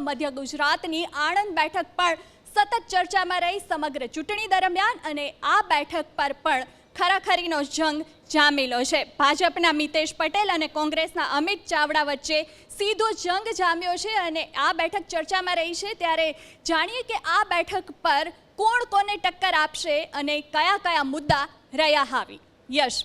મધ્ય ગુજરાતની આણંદ બેઠક પણ સતત ચર્ચામાં રહી સમગ્ર ચૂંટણી દરમિયાન અને આ બેઠક પર પણ ખરાખરીનો જંગ જામેલો છે. ભાજપના મિતેશ પટેલ અને કોંગ્રેસના અમિત ચાવડા વચ્ચે સીધો જંગ જામ્યો છે અને આ બેઠક ચર્ચામાં રહી છે. ત્યારે જાણીએ કે આ બેઠક પર કોણ કોને ટક્કર આપશે અને કયા કયા મુદ્દા રહ્યા હાવી. યશ,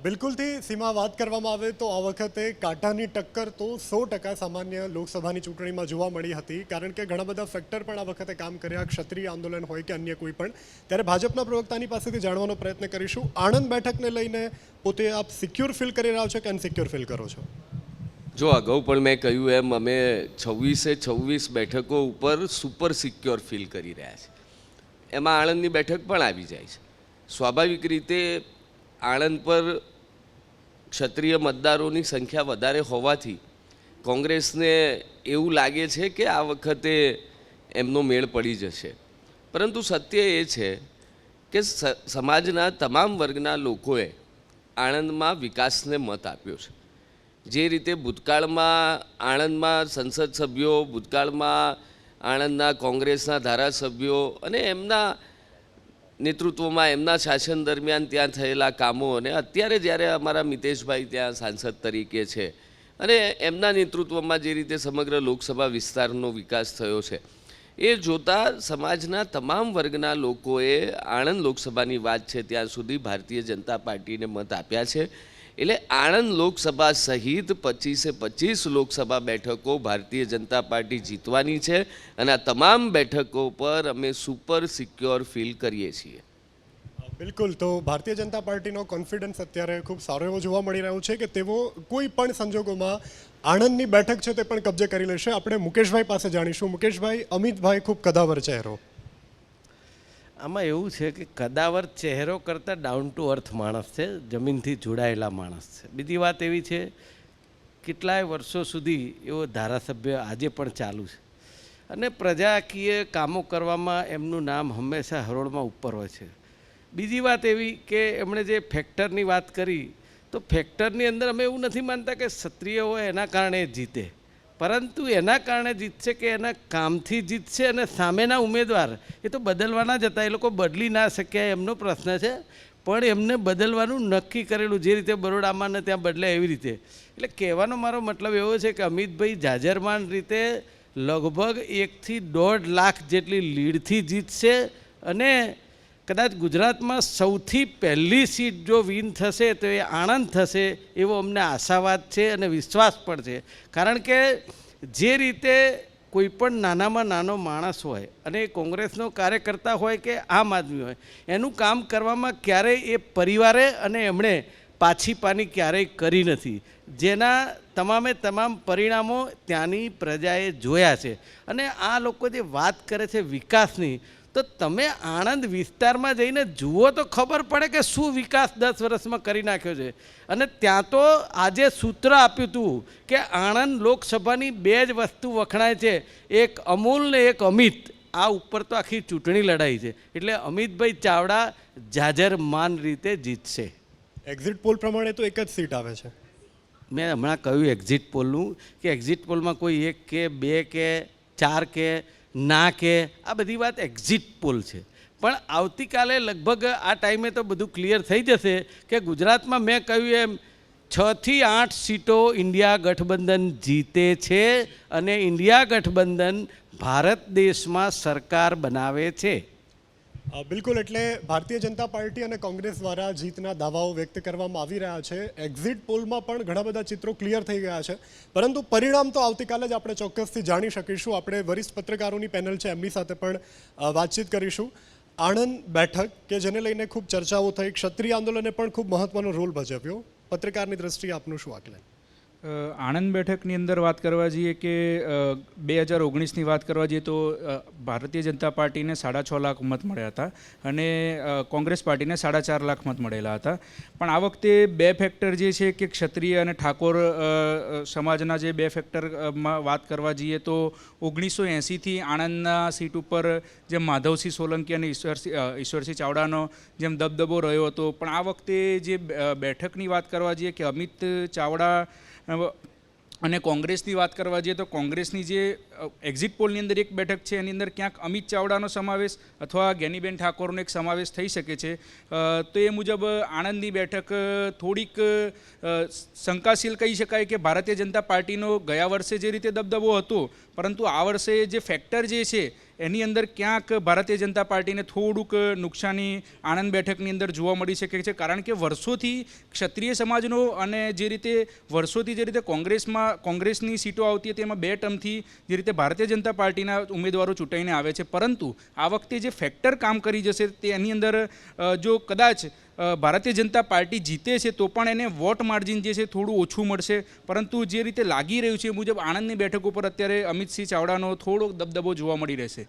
બિલકુલથી સીમા, વાત કરવામાં આવે તો આ વખતે કાંટાની ટક્કર તો 100% સામાન્ય લોકસભાની ચૂંટણીમાં જોવા મળી હતી, કારણ કે ઘણા બધા ફેક્ટર પણ આ વખતે કામ કર્યા, ક્ષત્રિય આંદોલન હોય કે અન્ય કોઈ પણ. ત્યારે ભાજપના પ્રવક્તાની પાસેથી જાણવાનો પ્રયત્ન કરીશું. આણંદ બેઠકને લઈને પોતે આપ સિક્યોર ફીલ કરી રહ્યા છો કે અનસિક્યોર ફીલ કરો છો? જો અગાઉ પણ મેં કહ્યું એમ અમે 26 બેઠકો ઉપર સુપર સિક્યોર ફીલ કરી રહ્યા છે. એમાં આણંદની બેઠક પણ આવી જાય છે. સ્વાભાવિક રીતે આણંદ પર ક્ષત્રિય મતદારોની સંખ્યા વધારે હોવાથી કોંગ્રેસને એવું લાગે છે કે આ વખતે એમનો મેળ પડી જશે. પરંતુ સત્ય એ છે કે સમાજના તમામ વર્ગના લોકોએ આણંદમાં વિકાસને મત આપ્યો છે. જે રીતે ભૂતકાળમાં આણંદમાં સંસદ સભ્યો, ભૂતકાળમાં આણંદના કોંગ્રેસના ધારાસભ્યો અને એમના નેતૃત્વમાં એમના શાસન દરમિયાન ત્યાં થયેલા કામો, અને અત્યારે જ્યારે અમારા મિતેશભાઈ ત્યાં સાંસદ તરીકે છે અને એમના નેતૃત્વમાં જે રીતે સમગ્ર લોકસભા વિસ્તારનો વિકાસ થયો છે, એ જોતાં સમાજના તમામ વર્ગના લોકોએ આણંદ લોકસભાની વાત છે ત્યાં સુધી ભારતીય જનતા પાર્ટીને મત આપ્યા છે. એટલે આણંદ લોકસભા સહિત 25 લોકસભા બેઠકો ભારતીય જનતા પાર્ટી જીતવાની છે અને આ તમામ બેઠકો પર અમે સુપર સિક્યોર ફીલ કરીએ છીએ. બિલકુલ, તો ભારતીય જનતા પાર્ટીનો કોન્ફિડન્સ અત્યારે ખૂબ સારો એવો જોવા મળી રહ્યો છે કે તેઓ કોઈ પણ સંજોગોમાં આણંદની બેઠક છે તે પણ કબજે કરી લેશે. આપણે મુકેશભાઈ પાસે જાણીશું. મુકેશભાઈ, અમિતભાઈ ખૂબ કદાવર ચહેરો. આમાં એવું છે કે કદાવર ચહેરો કરતાં ડાઉન ટુ અર્થ માણસ છે, જમીનથી જોડાયેલા માણસ છે. બીજી વાત એવી છે, કેટલાય વર્ષો સુધી એવો ધારાસભ્ય આજે પણ ચાલુ છે અને પ્રજાકીય કામો કરવામાં એમનું નામ હંમેશા હરોળમાં ઉપર હોય છે. બીજી વાત એવી કે એમણે જે ફેક્ટરની વાત કરી, તો ફેક્ટરની અંદર અમે એવું નથી માનતા કે ક્ષત્રિય હોય એના કારણે જીતે, પરંતુ એના કારણે જીતશે કે એના કામથી જીતશે. અને સામેના ઉમેદવાર એ તો બદલવાના જ હતા, એ લોકો બદલી ના શક્યા, એમનો પ્રશ્ન છે, પણ એમને બદલવાનું નક્કી કરેલું, જે રીતે બરોડામાં ને ત્યાં બદલાય એવી રીતે. એટલે કહેવાનો મારો મતલબ એવો છે કે અમિતભાઈ જાજરમાન રીતે લગભગ 1 થી 1.5 લાખ જેટલી લીડથી જીતશે અને કદાચ ગુજરાતમાં સૌથી પહેલી સીટ જો વિન થશે તો એ આણંદ થશે એવો અમને આશાવાદ છે અને વિશ્વાસ પણ છે. કારણ કે જે રીતે કોઈ પણ નાનામાં નાનો માણસ હોય અને એ કોંગ્રેસનો કાર્યકર્તા હોય કે આમ આદમી હોય, એનું કામ કરવામાં ક્યારેય એ પરિવારે અને એમણે પાછી પાની ક્યારેય કરી નથી, જેના તમામ પરિણામો ત્યાંની પ્રજાએ જોયા છે. અને આ લોકો જે વાત કરે છે વિકાસની, તો તમે આણંદ વિસ્તારમાં જઈને જુઓ તો ખબર પડે કે શું વિકાસ 10 વર્ષમાં કરી નાખ્યો છે. અને ત્યાં તો આજે સૂત્ર આપ્યું હતું કે આણંદ લોકસભાની 2 જ વસ્તુ વખણાય છે, એક અમૂલ ને એક અમિત. આ ઉપર તો આખી ચૂંટણી લડાઈ છે. એટલે અમિતભાઈ ચાવડા જાજરમાન રીતે જીતશે. એક્ઝિટ પોલ પ્રમાણે તો 1 જ સીટ આવે છે. મેં હમણાં કહ્યું એક્ઝિટ પોલનું કે એક્ઝિટ પોલમાં કોઈ 1 કે 2 કે 4 કે ના કે આ બધી વાત એક્ઝિટ પોલ છે. પણ આવતીકાલે લગભગ આ ટાઈમે તો બધું ક્લિયર થઈ જશે કે ગુજરાતમાં મેં કહ્યું એમ 6 થી 8 સીટો ઇન્ડિયા ગઠબંધન જીતે છે અને ઇન્ડિયા ગઠબંધન ભારત દેશમાં સરકાર બનાવે છે. બિલકુલ, એટલે ભારતીય જનતા પાર્ટી અને કોંગ્રેસ દ્વારા જીતના દાવાઓ વ્યક્ત કરવામાં આવી રહ્યા છે. એક્ઝિટ પોલમાં પણ ઘણા બધા ચિત્રો ક્લિયર થઈ ગયા છે, પરંતુ પરિણામ તો આવતીકાલે જ આપણે ચોક્કસથી જાણી શકીશું. આપણે વરિષ્ઠ પત્રકારોની પેનલ છે એમની સાથે પણ વાતચીત કરીશું. આણંદ બેઠક કે જેને લઈને ખૂબ ચર્ચાઓ થઈ, ક્ષત્રિય આંદોલને પણ ખૂબ મહત્વનો રોલ ભજવ્યો. પત્રકારની દ્રષ્ટિએ આપનું શું આકલન? આણંદ બેઠકની અંદર વાત કરવા જઈએ કે 2019ની વાત કરવા જઈએ તો ભારતીય જનતા પાર્ટીને 6.5 લાખ મત મળ્યા હતા અને કોંગ્રેસ પાર્ટીને 4.5 લાખ મત મળેલા હતા. પણ આ વખતે 2 ફેક્ટર જે છે કે ક્ષત્રિય અને ઠાકોર સમાજના જે 2 ફેક્ટરમાં વાત કરવા જઈએ તો 1980થી આણંદના સીટ ઉપર જેમ માધવસિંહ સોલંકી અને ઈશ્વરસિંહ ચાવડાનો જેમ દબદબો રહ્યો હતો, પણ આ વખતે જે બેઠકની વાત કરવા જઈએ કે અમિત ચાવડા અને કોંગ્રેસની વાત કરવા જઈએ તો કોંગ્રેસની જે એક્ઝિટ પોલની અંદર એક બેઠક છે એની અંદર ક્યાંક અમિત ચાવડાનો સમાવેશ અથવા જ્ઞાનીબેન ઠાકોરનો એક સમાવેશ થઈ શકે છે. તો એ મુજબ આણંદની બેઠક થોડીક શંકાશીલ કહી શકાય કે ભારતીય જનતા પાર્ટીનો ગયા વર્ષે જે રીતે દબદબો હતો, પરંતુ આ વર્ષે જે ફેક્ટર જે છે એની અંદર ક્યાંક ભારતીય જનતા પાર્ટીને થોડુંક નુકસાની આણંદ બેઠકની અંદર જોવા મળી શકે છે. કારણ કે વર્ષોથી ક્ષત્રિય સમાજનો અને જે રીતે વર્ષોથી જે રીતે કોંગ્રેસની સીટો આવતી હતી એમાં 2 ટર્મથી જે રીતે ભારતીય જનતા પાર્ટીના ઉમેદવારો ચૂંટાઈને આવે છે, પરંતુ આ વખતે જે ફેક્ટર કામ કરી જશે તેની અંદર જો કદાચ ભારતીય જનતા પાર્ટી જીતે છે તો પણ એને વોટ માર્જિન જે છે થોડું ઓછું મળશે, પરંતુ જે રીતે લાગી રહ્યું છે એ મુજબ આણંદની બેઠક ઉપર અત્યારે અમિતસિંહ ચાવડાનો થોડો દબદબો જોવા મળી રહેશે.